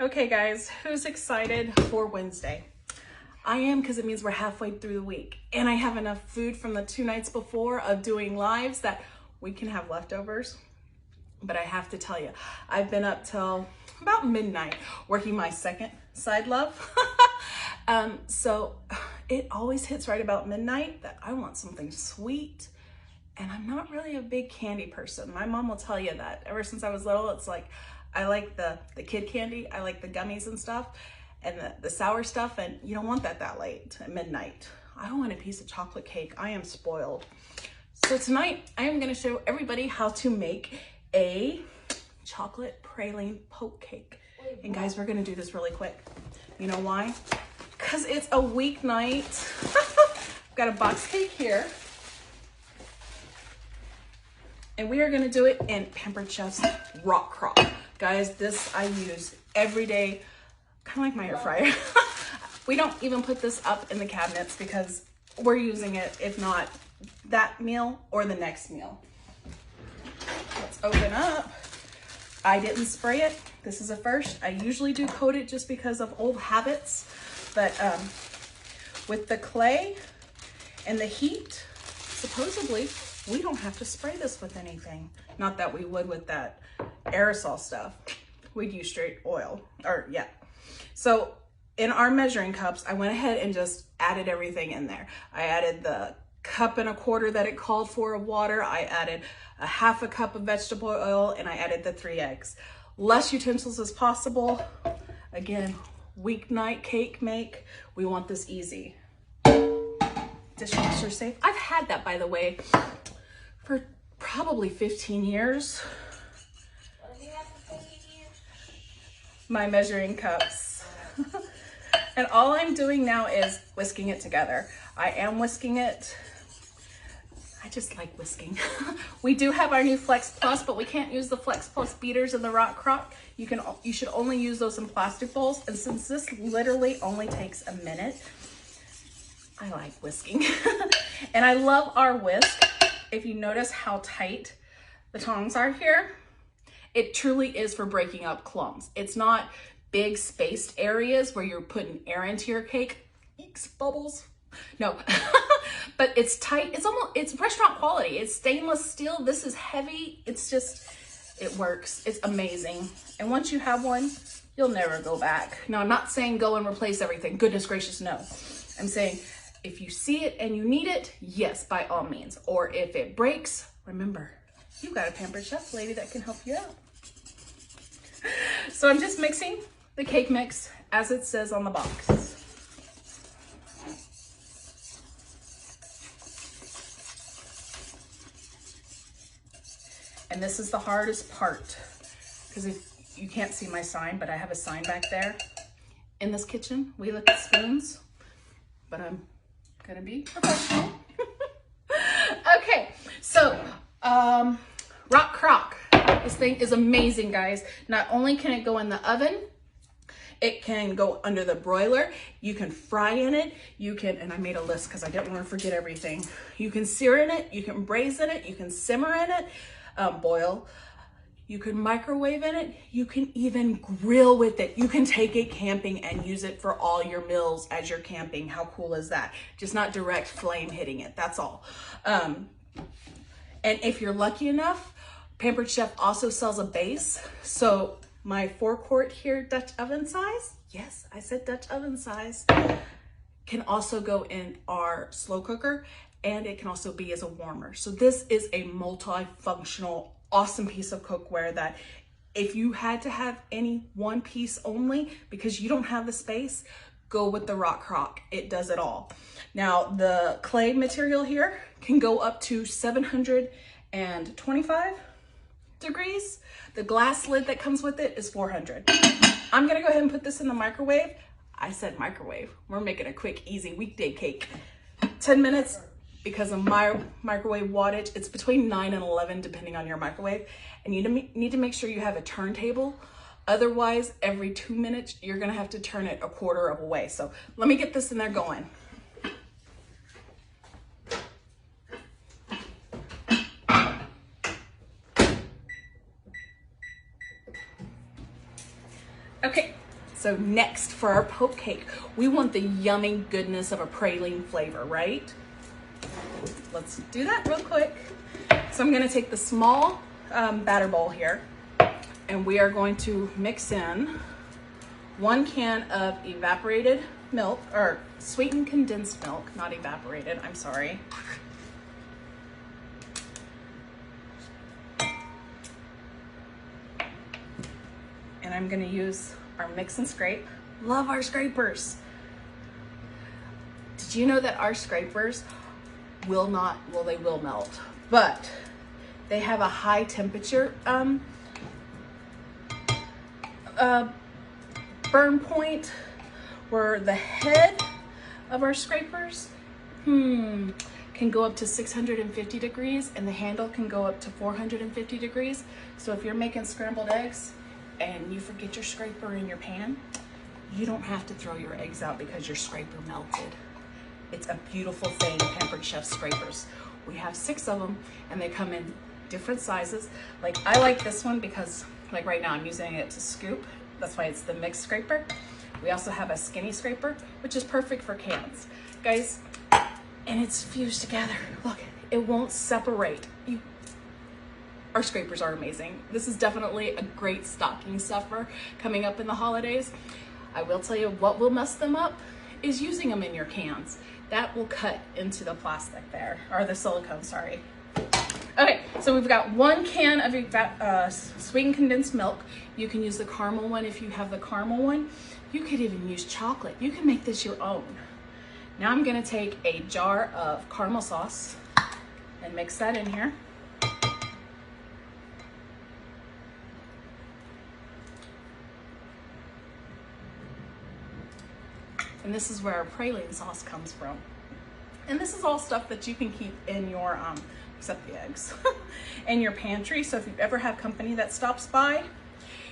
Okay guys, who's excited for Wednesday? I am, because it means we're halfway through the week and I have enough food from the 2 nights before of doing lives that we can have leftovers. But I have to tell you, I've been up till about midnight working my second side love. So it always hits right about midnight that I want something sweet. And I'm not really a big candy person. My mom will tell you that. Ever since I was little, it's like, I like the kid candy. I like the gummies and stuff and the sour stuff. And you don't want that late at midnight. I want a piece of chocolate cake. I am spoiled. So tonight I am gonna show everybody how to make a chocolate praline poke cake. And guys, we're gonna do this really quick. You know why? Because it's a weeknight. I've got a box cake here. And we are gonna do it in Pampered Chef's RockCrock. Guys, this I use every day, kind of like my air fryer. We don't even put this up in the cabinets because we're using it, if not that meal or the next meal. Let's open up. I didn't spray it. This is a first. I usually do coat it just because of old habits. But with the clay and the heat, supposedly, we don't have to spray this with anything. Not that we would with that aerosol stuff. We'd use straight oil, or yeah. So in our measuring cups, I went ahead and just added everything in there. I added the 1.25 cups that it called for of water. I added a 1/2 cup of vegetable oil, and I added the 3 eggs. Less utensils as possible. Again, weeknight cake make. We want this easy. Dishwasher safe. I've had that, by the way, for probably 15 years. What have you had for 15 years? My measuring cups. And all I'm doing now is whisking it together. I am whisking it. I just like whisking. We do have our new Flex Plus, but we can't use the Flex Plus beaters in the RockCrock. You should only use those in plastic bowls. And since this literally only takes a minute, I like whisking. And I love our whisk. If you notice how tight the tongs are here, it truly is for breaking up clumps. It's not big spaced areas where you're putting air into your cake. Eeks, bubbles. No, but it's tight. It's restaurant quality. It's stainless steel. This is heavy. It's just, it works. It's amazing. And once you have one, you'll never go back. Now, I'm not saying go and replace everything. Goodness gracious, no. I'm saying, if you see it and you need it, yes, by all means. Or if it breaks, remember, you've got a Pampered Chef lady that can help you out. So I'm just mixing the cake mix as it says on the box. And this is the hardest part, because if you can't see my sign, but I have a sign back there. In this kitchen, we look at spoons, but I'm gonna be professional. Okay, so RockCrock. This thing is amazing, guys. Not only can it go in the oven, it can go under the broiler. You can fry in it. You can, and I made a list because I didn't want to forget everything. You can sear in it. You can braise in it. You can simmer in it, boil. You can microwave in it. You can even grill with it. You can take it camping and use it for all your meals as you're camping. How cool is that? Just not direct flame hitting it. That's all. And if you're lucky enough, Pampered Chef also sells a base. So my 4-quart here, Dutch oven size, yes, I said Dutch oven size, can also go in our slow cooker, and it can also be as a warmer. So this is a multifunctional, awesome piece of cookware that if you had to have any one piece only because you don't have the space, go with the RockCrock. It does it all. Now, the clay material here can go up to 725 degrees. The glass lid that comes with it is 400. I'm gonna go ahead and put this in the microwave. I said microwave. We're making a quick, easy weekday cake. 10 minutes because of my microwave wattage. It's between 9 and 11 depending on your microwave. And you need to make sure you have a turntable. Otherwise, every 2 minutes, you're gonna have to turn it 1/4 of a way. So let me get this in there going. Okay, So next for our poke cake, we want the yummy goodness of a praline flavor, right? Let's do that real quick. So I'm gonna take the small batter bowl here, and we are going to mix in 1 can of evaporated milk, or sweetened condensed milk, not evaporated, I'm sorry. And I'm gonna use our mix and scrape. Love our scrapers. Did you know that our scrapers will not, well, they will melt, but they have a high temperature burn point, where the head of our scrapers can go up to 650 degrees and the handle can go up to 450 degrees. So if you're making scrambled eggs and you forget your scraper in your pan, you don't have to throw your eggs out because your scraper melted. It's a beautiful thing, Pampered Chef scrapers. We have 6 of them and they come in different sizes. Like I like this one because like right now I'm using it to scoop. That's why it's the mixed scraper. We also have a skinny scraper, which is perfect for cans. Guys, and it's fused together. Look, it won't separate. Our scrapers are amazing. This is definitely a great stocking stuffer coming up in the holidays. I will tell you what will mess them up is using them in your cans. That will cut into the plastic there, or the silicone, sorry. Okay, so we've got 1 can of sweetened condensed milk. You can use the caramel one if you have the caramel one. You could even use chocolate. You can make this your own. Now I'm gonna take a jar of caramel sauce and mix that in here. And this is where our praline sauce comes from. And this is all stuff that you can keep in your, except the eggs, in your pantry. So if you ever have company that stops by,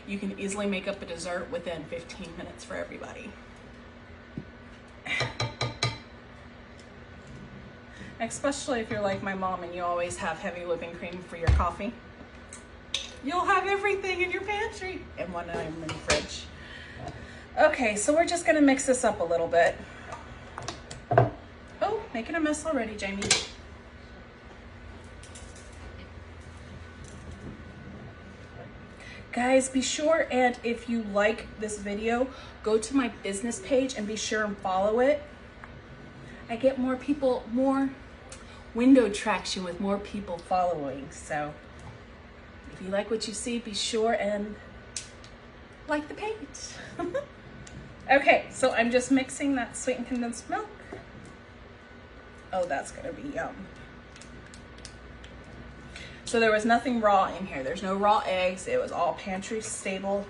you can easily make up a dessert within 15 minutes for everybody. Especially if you're like my mom and you always have heavy whipping cream for your coffee. You'll have everything in your pantry and one item in the fridge. Okay, so we're just gonna mix this up a little bit. Oh, making a mess already, Jamie. Guys, be sure, and if you like this video, go to my business page and be sure and follow it. I get more people, more window traction with more people following. So if you like what you see, be sure and like the page. Okay, so I'm just mixing that sweetened condensed milk. Oh, that's gonna be yum. So there was nothing raw in here. There's no raw eggs. It was all pantry stable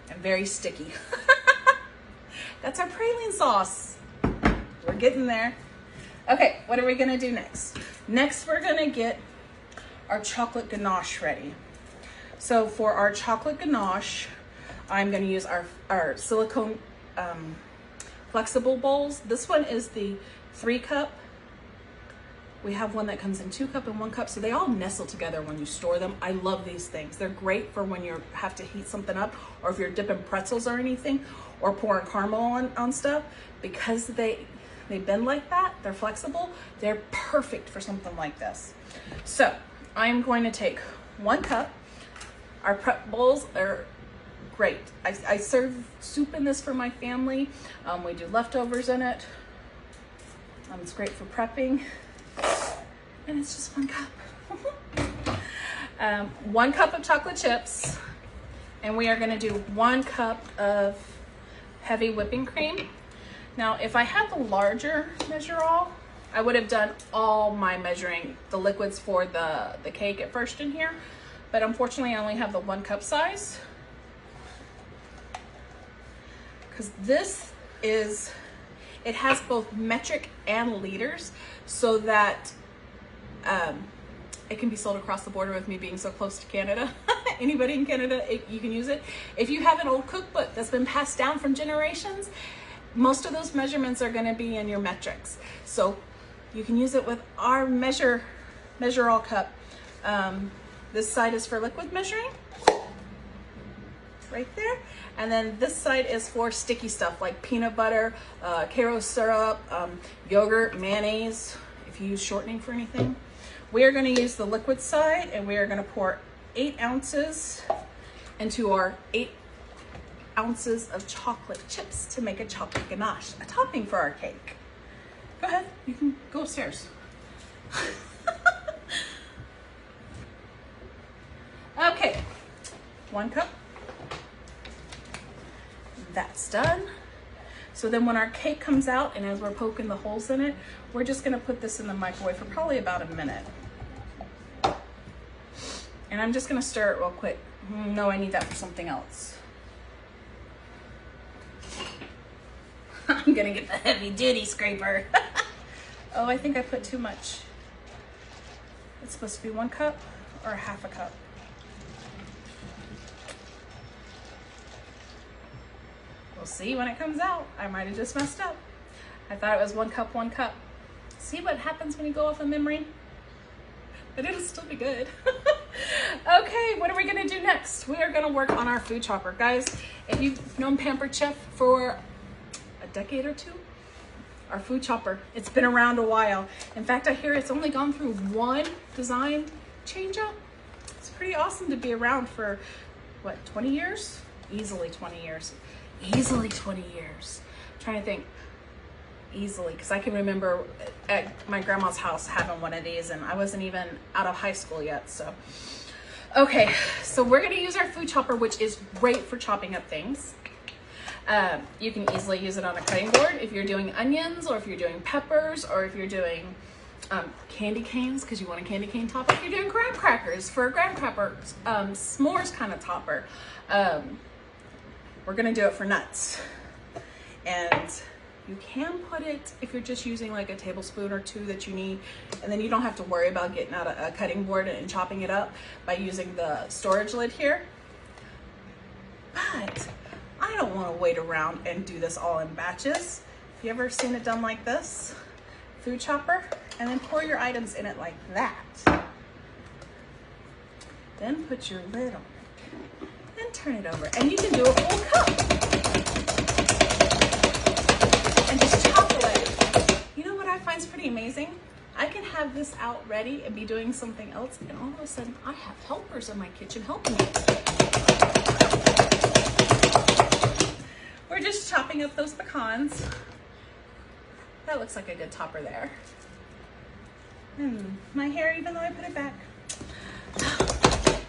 and very sticky. That's our praline sauce. We're getting there. Okay, what are we gonna do next? Next, we're gonna get our chocolate ganache ready. So for our chocolate ganache, I'm gonna use our silicone flexible bowls. This one is the 3 cup. We have one that comes in 2 cup and 1 cup, so they all nestle together when you store them. I love these things. They're great for when you have to heat something up, or if you're dipping pretzels or anything, or pouring caramel on stuff. Because they bend like that, they're flexible, they're perfect for something like this. So I'm going to take 1 cup. Our prep bowls are great. I serve soup in this for my family. We do leftovers in it. It's great for prepping. And it's just 1 cup. 1 cup of chocolate chips. And we are gonna do 1 cup of heavy whipping cream. Now, if I had the larger measure-all, I would have done all my measuring, the liquids for the cake at first in here. But unfortunately, I only have the 1 cup size. Because this is, it has both metric and liters, so that it can be sold across the border with me being so close to Canada. Anybody in Canada, you can use it. If you have an old cookbook that's been passed down from generations, most of those measurements are gonna be in your metrics. So you can use it with our measure-all cup. This side is for liquid measuring. right there. And then this side is for sticky stuff like peanut butter, Karo syrup, yogurt, mayonnaise, if you use shortening for anything. We are gonna use the liquid side, and we are gonna pour 8 ounces into our 8 ounces of chocolate chips to make a chocolate ganache, a topping for our cake. Go ahead, you can go upstairs. Okay, 1 cup. That's done. So then when our cake comes out and as we're poking the holes in it, we're just gonna put this in the microwave for probably about a minute. And I'm just gonna stir it real quick. No, I need that for something else. I'm gonna get the heavy duty scraper. Oh, I think I put too much. It's supposed to be 1 cup or half a cup. We'll see when it comes out. I might have just messed up. I thought it was 1 cup, 1 cup. See what happens when you go off of memory? But it'll still be good. Okay, what are we gonna do next? We are gonna work on our food chopper. Guys, if you've known Pampered Chef for a decade or 2, our food chopper, it's been around a while. In fact, I hear it's only gone through 1 design change up. It's pretty awesome to be around for, what, 20 years? Easily 20 years. Easily 20 years. I'm trying to think. Easily, because I can remember at my grandma's house having one of these, and I wasn't even out of high school yet. So okay, so we're going to use our food chopper, which is great for chopping up things. You can easily use it on a cutting board if you're doing onions, or if you're doing peppers, or if you're doing candy canes because you want a candy cane topper. If you're doing graham crackers for a graham cracker s'mores kind of topper. We're going to do it for nuts. And you can put it, if you're just using like a tablespoon or 2 that you need, and then you don't have to worry about getting out a cutting board and chopping it up by using the storage lid here. But I don't want to wait around and do this all in batches. Have you ever seen it done like this? Food chopper, and then pour your items in it like that. Then put your lid on it. Then turn it over, and you can do a full cup. And just chop away. You know what I find is pretty amazing? I can have this out ready and be doing something else, and all of a sudden I have helpers in my kitchen helping me. We're just chopping up those pecans. That looks like a good topper there. My hair, even though I put it back.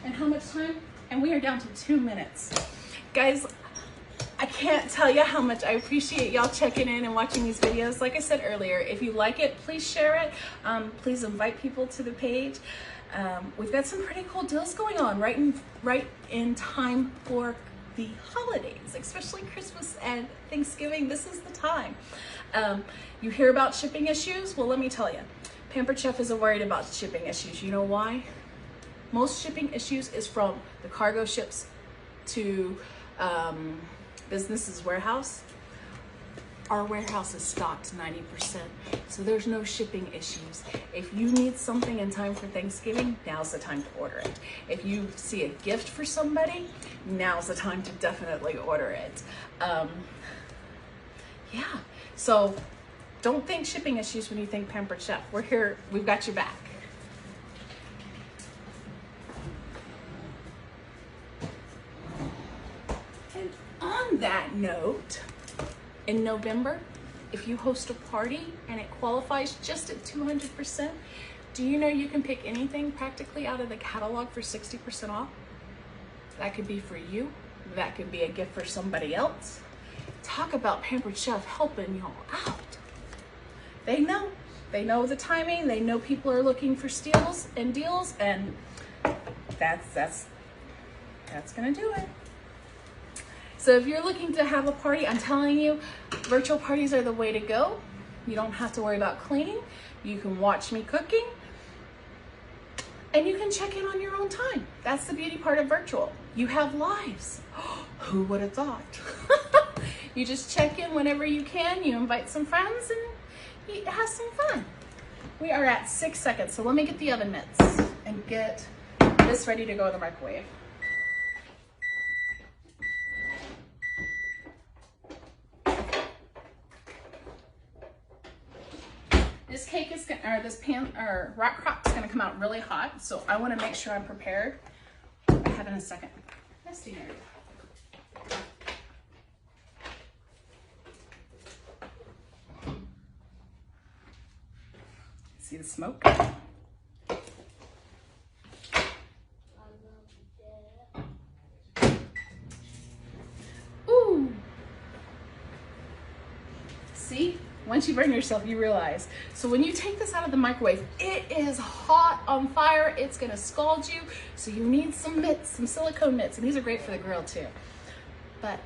And how much time? And we are down to 2 minutes. Guys, I can't tell you how much I appreciate y'all checking in and watching these videos. Like I said earlier, if you like it, please share it. Please invite people to the page. We've got some pretty cool deals going on right in time for the holidays, especially Christmas and Thanksgiving. This is the time. You hear about shipping issues? Well, let me tell you, Pampered Chef isn't worried about shipping issues. You know why? Most shipping issues is from the cargo ships to business's warehouse. Our warehouse is stocked 90%, so there's no shipping issues. If you need something in time for Thanksgiving, now's the time to order it. If you see a gift for somebody, now's the time to definitely order it. Yeah, so don't think shipping issues when you think Pampered Chef. We're here, we've got your back. And on that note, in November, if you host a party and it qualifies just at 200%, do you know you can pick anything practically out of the catalog for 60% off? That could be for you. That could be a gift for somebody else. Talk about Pampered Chef helping y'all out. They know the timing. They know people are looking for steals and deals, and that's gonna do it. So if you're looking to have a party, I'm telling you, virtual parties are the way to go. You don't have to worry about cleaning. You can watch me cooking, and you can check in on your own time. That's the beauty part of virtual. You have lives. Who would have thought? You just check in whenever you can. You invite some friends and you have some fun. We are at 6 seconds, so let me get the oven mitts and get this ready to go in the microwave. this cake is gonna, or this RockCrock is gonna come out really hot, so I want to make sure I'm prepared. I have in a second. Nesting area. See the smoke? Ooh. See? Once you burn yourself, you realize. So when you take this out of the microwave, it is hot on fire. It's gonna scald you. So you need some mitts, some silicone mitts, and these are great for the grill too. But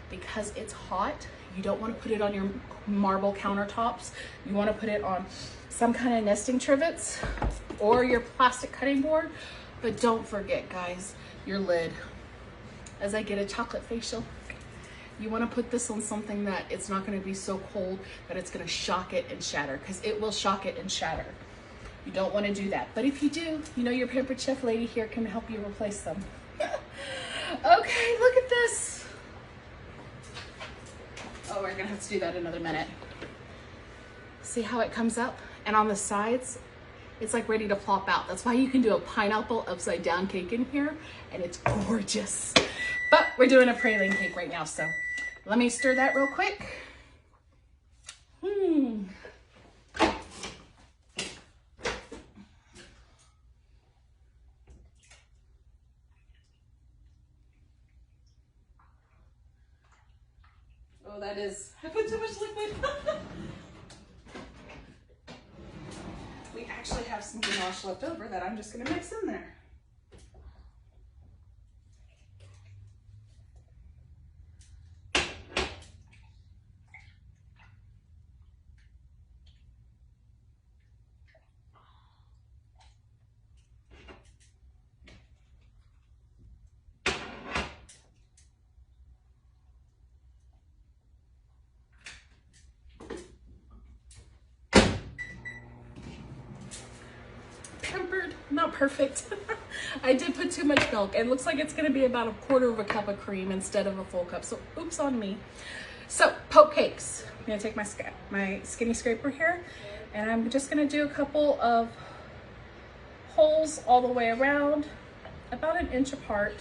because it's hot, you don't wanna put it on your marble countertops. You wanna put it on some kind of nesting trivets or your plastic cutting board. But don't forget, guys, your lid. As I get a chocolate facial, you want to put this on something that it's not going to be so cold that it's going to shock it and shatter, because it will shock it and shatter. You don't want to do that. But if you do, you know your Pampered Chef lady here can help you replace them. Okay, look at this. Oh, we're going to have to do that another minute. See how it comes up? And on the sides, it's like ready to plop out. That's why you can do a pineapple upside down cake in here, and it's gorgeous. But we're doing a praline cake right now, so let me stir that real quick. Oh, that is, I put too much liquid. We actually have some ganache left over that I'm just gonna mix in there. Pampered, not perfect. I did put too much milk. It looks like it's gonna be about 1/4 cup of cream instead of a full cup, so oops on me. So, poke cakes. I'm gonna take my skinny scraper here, and I'm just gonna do a couple of holes all the way around, about 1 inch apart,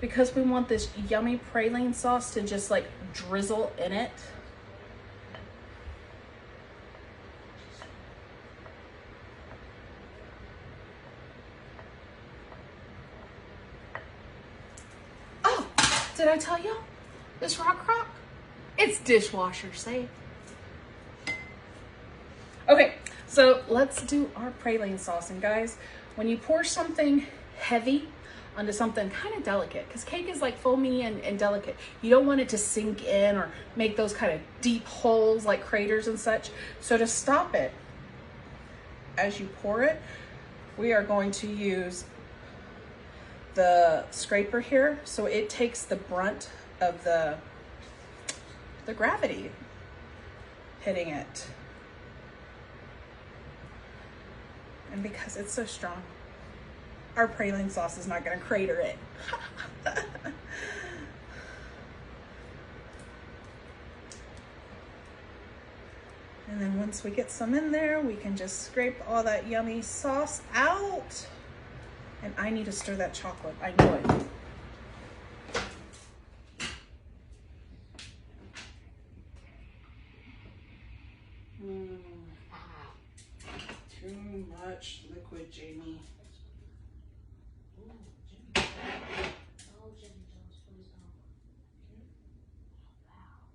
because we want this yummy praline sauce to just like drizzle in it. Did I tell you? This RockCrock, it's dishwasher safe. Okay, so let's do our praline sauce. And guys, when you pour something heavy onto something kind of delicate, because cake is like foamy and delicate, you don't want it to sink in or make those kind of deep holes like craters and such. So to stop it, as you pour it, we are going to use the scraper here, so it takes the brunt of the gravity hitting it. And because it's so strong, our praline sauce is not going to crater it. And then once we get some in there, we can just scrape all that yummy sauce out. And I need to stir that chocolate. I know it. Too much liquid, Jamie. Oh, Jimmy Jones, please don't. Wow.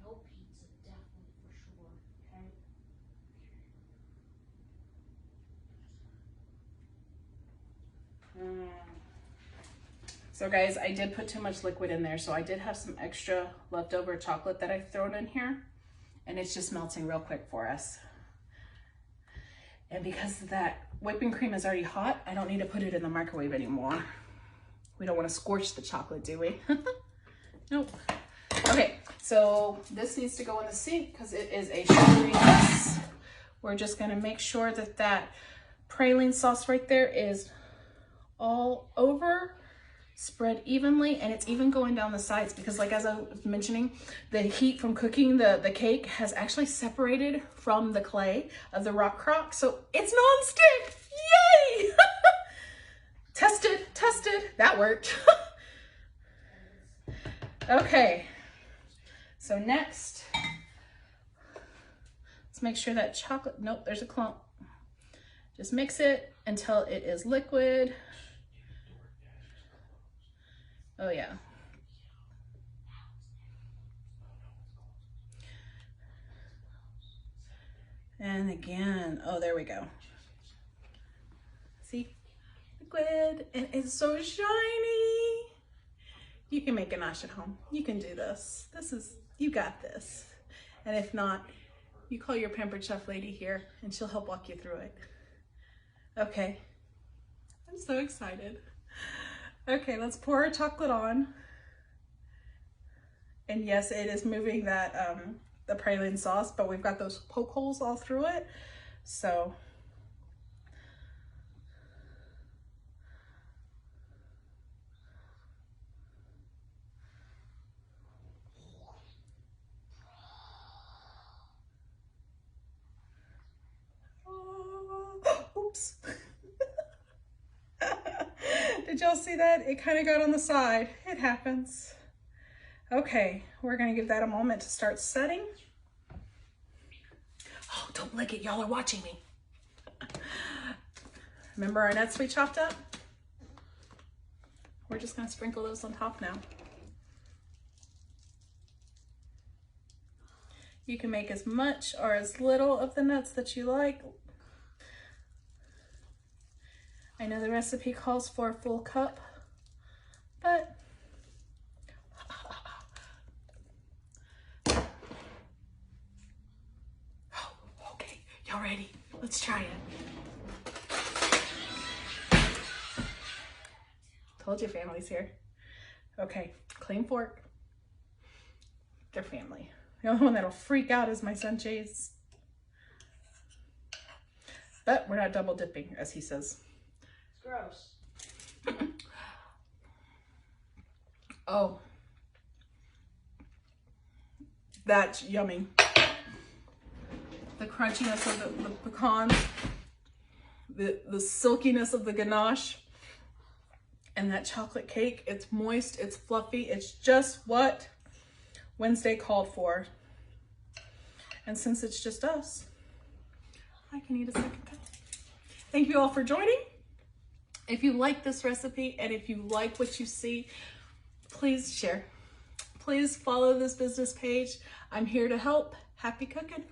No pizza, definitely for sure. Okay. So guys, I did put too much liquid in there, so I did have some extra leftover chocolate that I've thrown in here, and it's just melting real quick for us. And because that whipping cream is already hot, I don't need to put it in the microwave anymore. We don't want to scorch the chocolate, do we? Nope. Okay, so this needs to go in the sink because it is a sugary mess. We're just gonna make sure that that praline sauce right there is all over spread evenly, and it's even going down the sides because, like as I was mentioning, the heat from cooking the cake has actually separated from the clay of the RockCrock, so it's non-stick. Yay! Tested, that worked. Okay, so next, let's make sure that chocolate, nope, there's a clump. Just mix it until it is liquid. Oh yeah. And again, oh, there we go. See, liquid, and it's so shiny. You can make ganache at home. You can do this. You got this. And if not, you call your Pampered Chef lady here and she'll help walk you through it. Okay, I'm so excited. Okay, let's pour our chocolate on. And yes, it is moving that, the praline sauce, but we've got those poke holes all through it. So, oops. Did y'all see that? It kind of got on the side. It happens. Okay, we're gonna give that a moment to start setting. Oh, don't lick it, y'all are watching me. Remember our nuts we chopped up? We're just gonna sprinkle those on top now. You can make as much or as little of the nuts that you like. I know the recipe calls for a full cup, but okay, y'all ready? Let's try it. Told you family's here. Okay, clean fork. They're family. The only one that'll freak out is my son Chase. But we're not double dipping, as he says. Gross. Oh, that's yummy. The crunchiness of the pecans, the silkiness of the ganache, and that chocolate cake. It's moist, it's fluffy, it's just what Wednesday called for. And since it's just us, I can eat a second cup. Thank you all for joining. If you like this recipe and if you like what you see, please share. Please follow this business page. I'm here to help. Happy cooking.